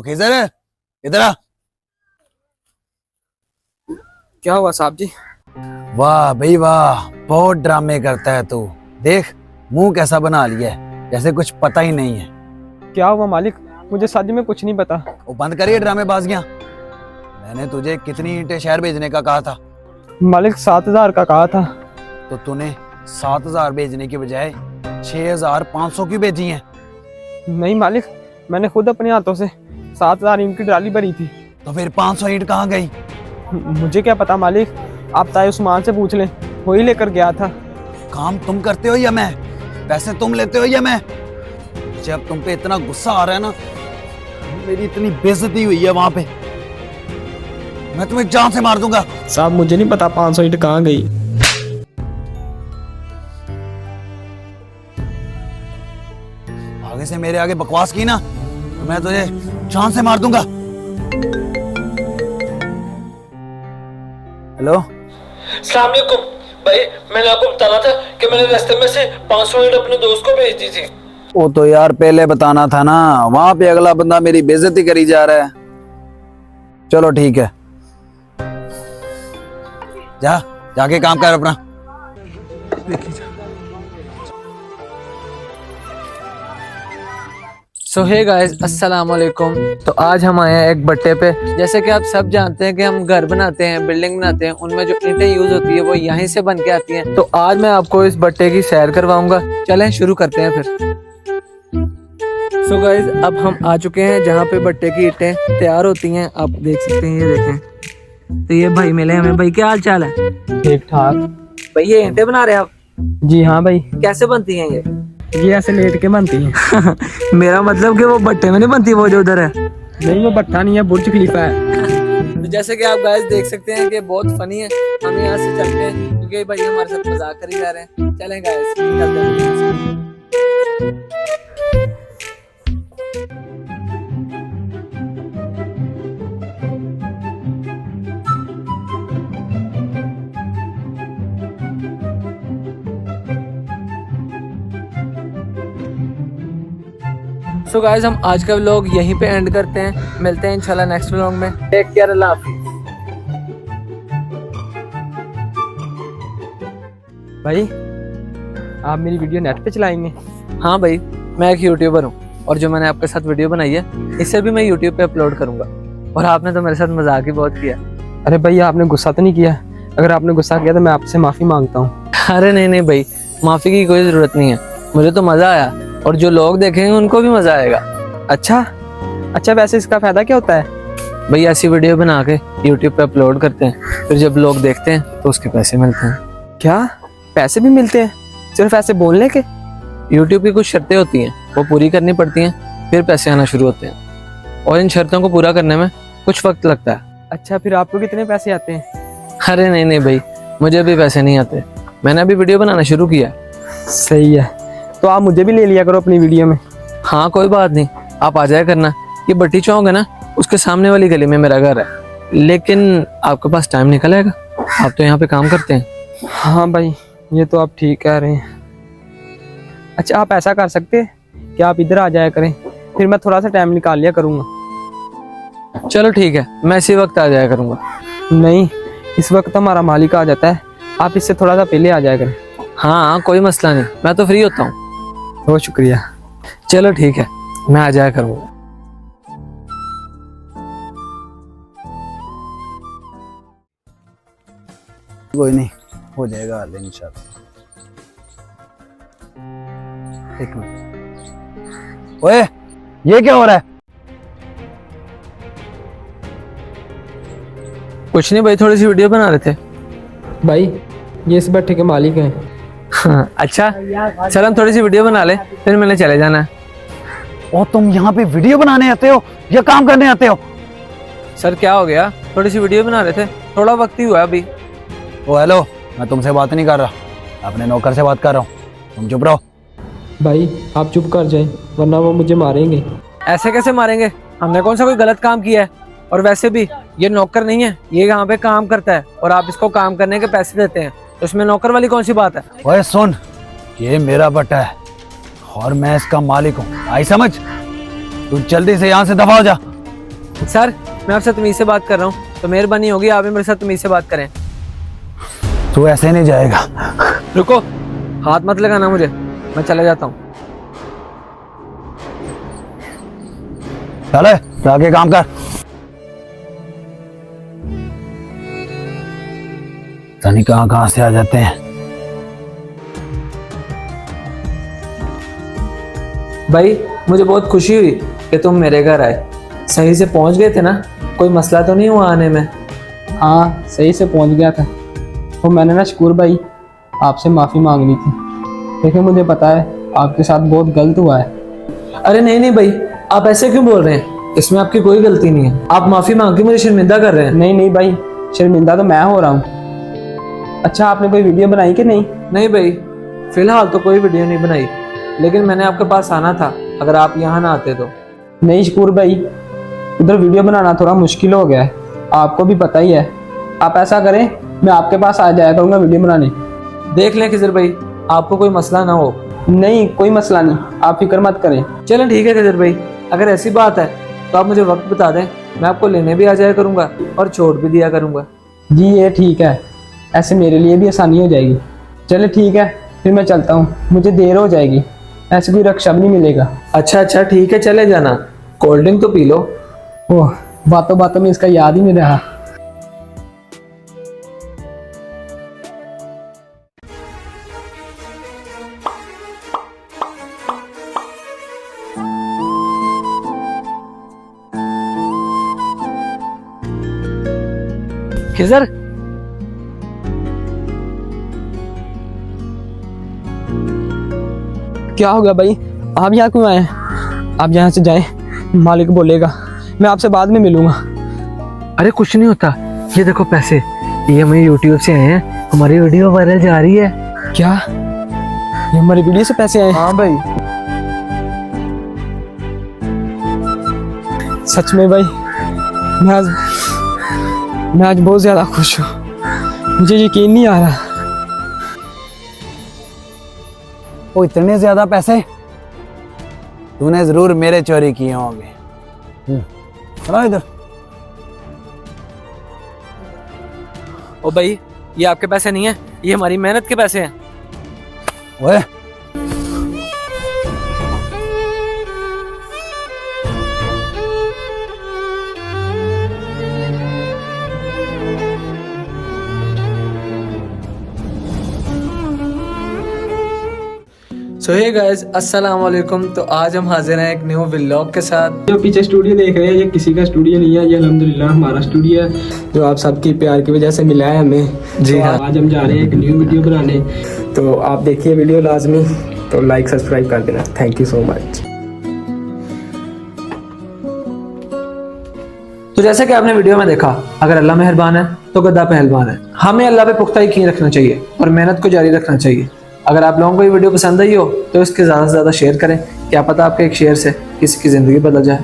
खिजर इधर आ। क्या हुआ साहब जी? वाह भाई वाह, बहुत ड्रामे करता है तू। देख मुंह कैसा बना लिया है, जैसे कुछ पता ही नहीं है। क्या हुआ मालिक? मुझे सच में कुछ नहीं पता। वो बंद करिए ड्रामेबाजियां। मैंने तुझे कितनी ईंटें शहर भेजने का कहा था? मालिक 7,000 का कहा था। तो तूने 7,000 भेजने की बजाय 6,500 क्यों भेजी हैं? नहीं मालिक, मैंने खुद अपने हाथों से 7,000 ईंट की ट्राली भरी थी। तो फिर 500 ईंट कहाँ गई? मुझे क्या पता मालिक, आप ताए उस्मान से पूछ लें, वही लेकर गया था। काम तुम करते हो या मैं? पैसे तुम लेते हो या मैं? जब तुम पे इतना गुस्सा आ रहा है ना, मेरी इतनी बेइज्जती हुई है वहां पे, मैं तुम्हें जान से मार दूंगा। साहब मुझे नहीं पता 500 ईंट कहाँ गई। आगे से मेरे आगे बकवास की ना तो मैं तुझे जान से मार दूंगा। हेलो अस्सलाम वालेकुम भाई, मैंने आपको बताना था कि मैंने रास्ते में से 500 ईंट अपने दोस्त को भेज दी थी। वो तो यार पहले बताना था ना, वहां पे अगला बंदा मेरी बेइज्जती करी जा रहा है। चलो ठीक है, जाके काम कर अपना। सो हे गाइस, अस्सलाम वालेकुम। तो आज हम आए हैं एक भट्टे पे। जैसे कि आप सब जानते हैं कि हम घर बनाते हैं, बिल्डिंग बनाते हैं, उनमें जो ईंटें यूज होती है वो यहीं से बन के आती हैं। तो आज मैं आपको इस भट्टे की सैर करवाऊंगा। चलें शुरू करते हैं फिर। सो गाइस, अब हम आ चुके हैं जहाँ पे भट्टे की ईंटें तैयार होती हैं। आप देख सकते हैं, ये देखें। तो ये भाई मिले हमें। भाई क्या हाल चाल है? ठीक ठाक। भाई ये ईंटें बना रहे हैं आप? जी हाँ भाई। कैसे बनती हैं ये ऐसे लेट के बनती है। मेरा मतलब कि वो भट्टे में नहीं बनती, वो जो उधर है। नहीं वो भट्टा नहीं है, बुर्ज खलीफा है। तो जैसे कि आप गाइस देख सकते हैं कि बहुत फनी है। हम यहाँ से चलते हैं क्योंकि भाई हमारे साथ मजाक कर ही जा रहे हैं। चलें गाइस, चलते हैं। सो गाइस, हम आज का व्लॉग यहीं पे एंड करते हैं। मिलते हैं इंशाल्लाह नेक्स्ट व्लॉग में। टेक केयर, अल्लाह हाफिज़। भाई आप मेरी वीडियो नेट पे चलाएंगे? हाँ भाई, मैं एक यूट्यूबर हूँ और जो मैंने आपके साथ वीडियो बनाई है इसे भी मैं यूट्यूब पे अपलोड करूंगा। और आपने तो मेरे साथ मजाक ही बहुत किया। अरे भाई आपने गुस्सा तो नहीं किया? अगर आपने गुस्सा किया तो मैं आपसे माफी मांगता हूँ। अरे नहीं भाई, माफी की कोई जरूरत नहीं है। मुझे तो मजा आया और जो लोग देखेंगे उनको भी मजा आएगा। अच्छा वैसे इसका फायदा क्या होता है? भाई ऐसी वीडियो बना के यूट्यूब पे अपलोड करते हैं, फिर जब लोग देखते हैं तो उसके पैसे मिलते हैं। क्या पैसे भी मिलते हैं सिर्फ ऐसे बोलने के? यूट्यूब की कुछ शर्तें होती हैं, वो पूरी करनी पड़ती हैं, फिर पैसे आना शुरू होते हैं। और इन शर्तों को पूरा करने में कुछ वक्त लगता है। अच्छा फिर आपको कितने पैसे आते हैं? अरे नहीं भाई, मुझे भी पैसे नहीं आते। मैंने अभी वीडियो बनाना शुरू किया। सही है, तो आप मुझे भी ले लिया करो अपनी वीडियो में। हाँ कोई बात नहीं, आप आ जाया करना। ये भट्टी चौक है ना, उसके सामने वाली गली में मेरा घर है। लेकिन आपके पास टाइम निकल आएगा? आप तो यहाँ पे काम करते हैं। हाँ भाई ये तो आप ठीक कह रहे हैं। अच्छा आप ऐसा कर सकते हैं कि आप इधर आ जाया करें, फिर मैं थोड़ा सा टाइम निकाल लिया करूँगा। चलो ठीक है, मैं इसी वक्त आ जाया करूँगा। नहीं, इस वक्त हमारा मालिक आ जाता है, आप इससे थोड़ा सा पहले आ जाया करें। हाँ कोई मसला नहीं, मैं तो फ्री होता हूँ। बहुत शुक्रिया। चलो ठीक है, मैं आ जाया करूँगा। कोई नहीं, हो जाएगा हाल इंशाल्लाह। एक मिनट, ओए ये क्या हो रहा है? कुछ नहीं भाई, थोड़ी सी वीडियो बना रहे थे। भाई ये इस भट्टे के मालिक हैं। हाँ, अच्छा चल हम थोड़ी सी वीडियो बना ले, फिर मैंने चले जाना है। और तुम यहाँ पे वीडियो बनाने आते हो या काम करने आते हो? सर क्या हो गया, थोड़ी सी वीडियो बना रहे थे, थोड़ा वक्त ही हुआ अभी। ओ हेलो, मैं तुमसे बात नहीं कर रहा, अपने नौकर से बात कर रहा हूँ। तुम चुप रहो। भाई आप चुप कर जाएं वरना वो मुझे मारेंगे। ऐसे कैसे मारेंगे? हमने कौन सा कोई गलत काम किया है? और वैसे भी ये नौकर नहीं है, ये यहाँ पे काम करता है और आप इसको काम करने के पैसे देते हैं, तो इसमें नौकर वाली कौन सी बात है? ओए सुन, ये मेरा भट्टा है और मैं इसका मालिक हूँ, आई समझ? तू जल्दी से यहाँ से दफा हो जा। सर मैं आपसे तमीज से बात कर रहा हूँ, तो मेहरबानी होगी आप भी मेरे साथ तमीज से बात करें। तू ऐसे नहीं जाएगा। रुको, हाथ मत लगाना मुझे, मैं चला जाता हूँ। चले जाके काम कर। तनी कहाँ से आ जाते हैं। भाई मुझे बहुत खुशी हुई कि तुम मेरे घर आए। सही से पहुंच गए थे ना? कोई मसला तो नहीं हुआ आने में? हाँ सही से पहुंच गया था। तो मैंने ना शकूर भाई आपसे माफ़ी मांग ली थी। देखिए मुझे पता है आपके साथ बहुत गलत हुआ है। अरे नहीं नहीं भाई, आप ऐसे क्यों बोल रहे हैं? इसमें आपकी कोई गलती नहीं है। आप माफी मांग के मुझे शर्मिंदा कर रहे हैं। नहीं नहीं भाई, शर्मिंदा तो मैं हो रहा हूँ। अच्छा आपने कोई वीडियो बनाई कि नहीं? नहीं भाई, फिलहाल तो कोई वीडियो नहीं बनाई, लेकिन मैंने आपके पास आना था अगर आप यहाँ ना आते तो। नहीं शकूर भाई, उधर वीडियो बनाना थोड़ा मुश्किल हो गया है, आपको भी पता ही है। आप ऐसा करें, मैं आपके पास आ जाया करूँगा वीडियो बनाने। देख लें खिजर भाई, आपको कोई मसला ना हो। नहीं कोई मसला नहीं, आप फिक्र मत करें। चलें ठीक है खिजर भाई, अगर ऐसी बात है तो आप मुझे वक्त बता दें, मैं आपको लेने भी आ जाया करूँगा और छोड़ भी दिया करूँगा। जी ये ठीक है, ऐसे मेरे लिए भी आसानी हो जाएगी। चले ठीक है, फिर मैं चलता हूँ, मुझे देर हो जाएगी, ऐसे कोई रक्षा भी नहीं मिलेगा। अच्छा ठीक है, चले जाना। कोल्ड ड्रिंक तो पी लो। ओह, बातों बातों में इसका याद ही नहीं रहा। खिजर, क्या हो गया भाई, आप यहाँ क्यों आए हैं? आप यहाँ से जाएं, मालिक बोलेगा। मैं आपसे बाद में मिलूंगा। अरे कुछ नहीं होता, ये देखो पैसे, ये हमें यूट्यूब से आए हैं, हमारी वीडियो वायरल जा रही है। क्या ये हमारी वीडियो से पैसे आए? हाँ भाई। सच में भाई, मैं आज बहुत ज्यादा खुश हूँ, मुझे यकीन नहीं आ रहा। वो इतने ज्यादा पैसे तूने जरूर मेरे चोरी किए होंगे। चलो इधर। ओ भाई, ये आपके पैसे नहीं है, ये हमारी मेहनत के पैसे हैं। ओए सो हे गाइस, अस्सलाम वालेकुम। तो आज हम हाजिर हैं एक न्यू व्लॉग के साथ। जो पीछे स्टूडियो देख रहे हैं, ये किसी का स्टूडियो नहीं है, ये अल्हम्दुलिल्लाह हमारा स्टूडियो है, जो आप सबके प्यार की वजह से मिला है हमें। जी तो हाँ। आज हम जा रहे हैं एक न्यू वीडियो बनाने, तो आप देखिए वीडियो लाजमी, तो लाइक सब्सक्राइब कर देना। Thank you so much. तो जैसे कि आपने वीडियो में देखा, अगर अल्लाह मेहरबान है तो गद्दा पहलवान है। हमें अल्लाह पे पुख्ता यकीन रखना चाहिए और मेहनत को जारी रखना चाहिए। अगर आप लोगों को ये वीडियो पसंद आई हो तो इसके ज़्यादा से ज़्यादा शेयर करें, क्या पता आपके एक शेयर से किसी की ज़िंदगी बदल जाए।